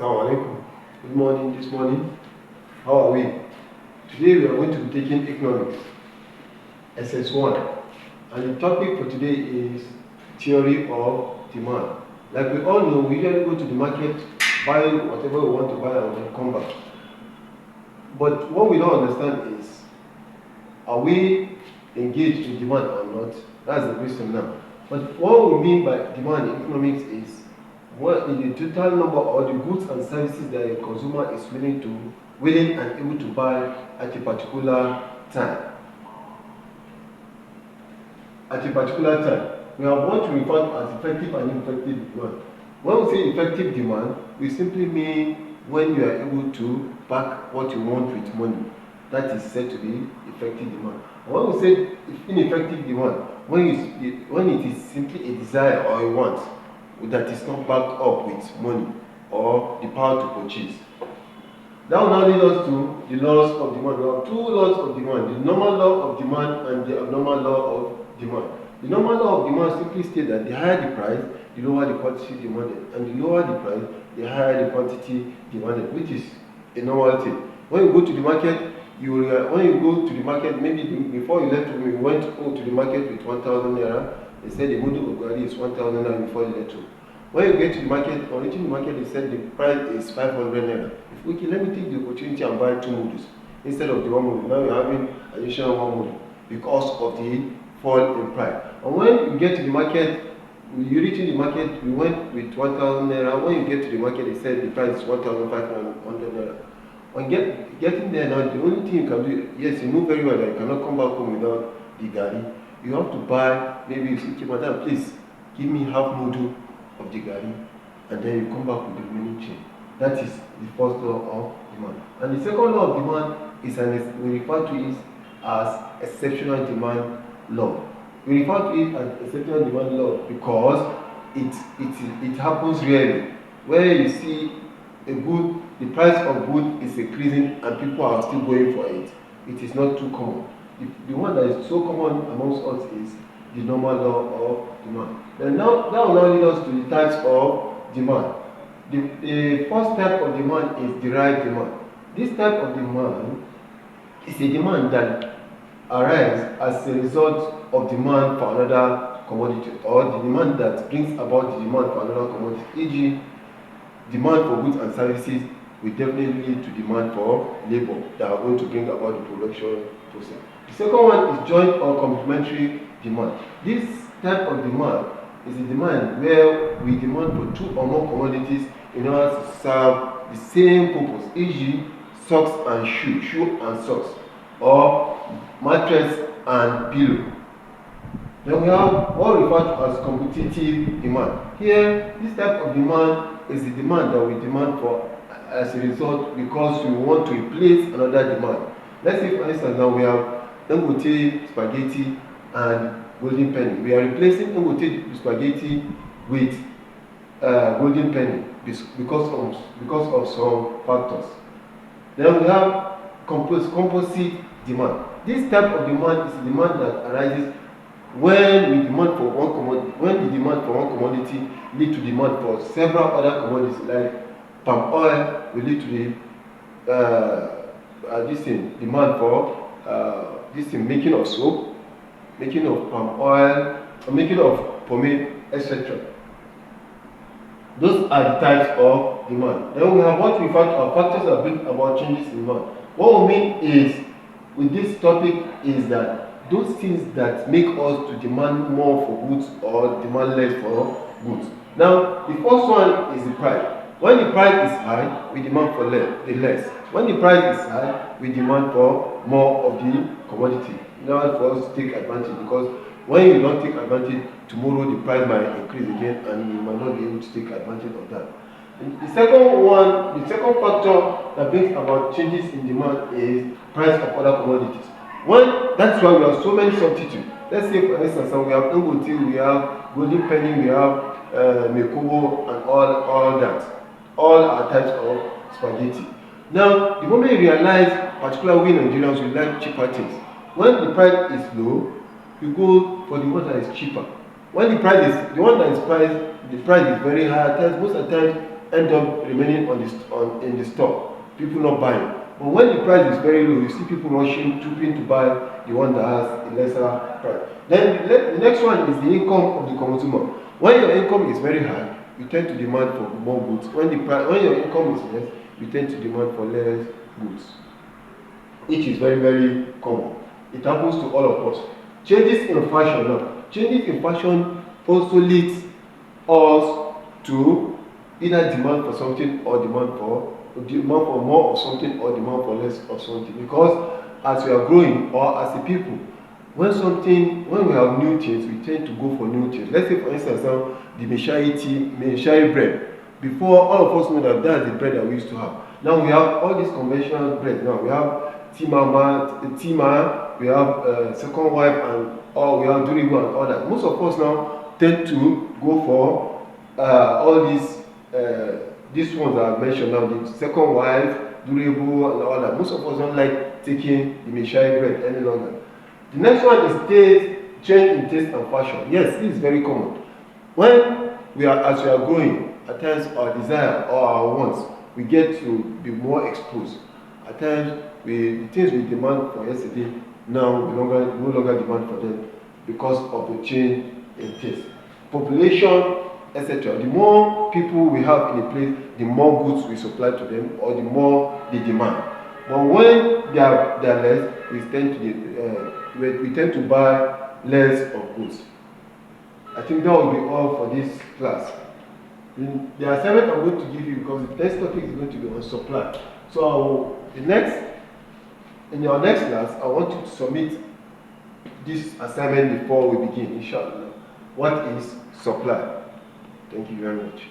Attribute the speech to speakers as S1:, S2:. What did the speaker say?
S1: Assalamu alaikum. Good morning. This morning, how are we? Today we are going to be taking economics, SS1, and the topic for today is theory of demand. Like we all know, we usually go to the market, buy whatever we want to buy, and then come back. But what we don't understand is, are we engaged in demand or not? That's the question now. But what we mean by demand in economics is what is the total number or the goods and services that a consumer is willing and able to buy at a particular time. At a particular time, we have what we refer to as effective and ineffective demand. When we say effective demand, we simply mean when you are able to back what you want with money. That is said to be effective demand. And when we say ineffective demand, when it is simply a desire or a want that is not backed up with money or the power to purchase. That will now lead us to the laws of demand. We have two laws of demand, the normal law of demand and the abnormal law of demand. The normal law of demand simply states that the higher the price, the lower the quantity demanded, and the lower the price, the higher the quantity demanded, which is a normal thing. When you go to the market, maybe before you left home, you went to the market with 1,000 naira. They said the model of Gari is 1,000 naira before you left home. When you get to the market, on reaching the market, they said the price is 500 naira. Okay, let me take the opportunity and buy two models instead of the one model. Now you're having additional one model because of the fall in price. And when you get to the market, you reach the market, we went with 1,000 naira. When you get to the market, they said the price is 1,500 naira. On getting there now, the only thing you can do, yes, you know very well that you cannot come back home without the Gari. You have to buy, maybe you say, madam, please give me half model of the Gari, and then you come back with the remaining chain. That is the first law of demand. And the second law of demand is we refer to it as exceptional demand law. We refer to it as exceptional demand law because it happens rarely, where you see the price of good is increasing and people are still going for it. It is not too common. The one that is so common amongst us is the normal law of demand. Then now that will now lead us to the types of demand. The first type of demand is derived demand. This type of demand is a demand that arises as a result of demand for another commodity, or the demand that brings about the demand for another commodity. E.g., demand for goods and services will definitely lead to demand for labor that are going to bring about the production process. The second one is joint or complementary demand. This type of demand is a demand where we demand for two or more commodities in order to serve the same purpose, e.g., socks and shoe and socks, or mattress and pillow. Then we have what we refer to as competitive demand. Here, this type of demand is the demand that we demand for as a result because we want to replace another demand. Let's say, for instance, now we have Dangote spaghetti and golden penny. We are replacing Dangote spaghetti with golden penny because of some factors. Then we have composite demand. This type of demand is a demand that arises when the demand for one commodity lead to demand for several other commodities, like palm oil will lead to the demand for making of soap, making of palm oil, or making of pomade, etc. Those are the types of demand. Then we have what we refer to as factors that bring about changes in demand. What we mean is, with this topic, is that those things that make us to demand more for goods or demand less for goods. Now, the first one is the price. When the price is high, we demand for less. When the price is high, we demand for more of the commodity in order for us to take advantage, because when you don't take advantage, tomorrow the price might increase again and you might not be able to take advantage of that. The second factor that brings about changes in demand is price of other commodities. That's why we have so many substitutes. Let's say, for instance, we have Dangote, we have golden penny, we have Mekobo, and all that. All are types of spaghetti. Now, the moment you realize, particularly we Nigerians, we like cheaper things. When the price is low, you go for the one that is cheaper. When the price is very high, most of the time end up remaining in the store, people not buying. But when the price is very low, you see people rushing, trooping to buy the one that has a lesser price. Then the next one is the income of the consumer. When your income is very high, you tend to demand for more goods. When your income is less, you tend to demand for less goods, which is very, very common. It happens to all of us. Changes in fashion now. Changes in fashion also leads us to either demand for something or demand for more of something or demand for less of something. Because as we are growing, or as a people, when we have new things, we tend to go for new things. Let's say, for instance, now the Meshai bread. Before, all of us know that that's the bread that we used to have. Now we have all these conventional bread. Now we have Tima, we have second wife, and we have durable and all that. Most of us now tend to go for all these ones that I've mentioned now, the second wife, durable, and all that. Most of us don't like taking the Meshai bread any longer. The next one is change in taste and fashion. Yes, this is very common. As we are growing, at times our desire or our wants, we get to be more exposed. At times, the things we demand for yesterday, now we no longer demand for them because of the change in taste. Population, etc. The more people we have in a place, the more goods we supply to them, or the more they demand. But when they are less, we tend to buy less of goods. I think that will be all for this class. The assignment I'm going to give you, because the next topic is going to be on supply. So in your next class, I want you to submit this assignment before we begin, inshallah. What is supply? Thank you very much.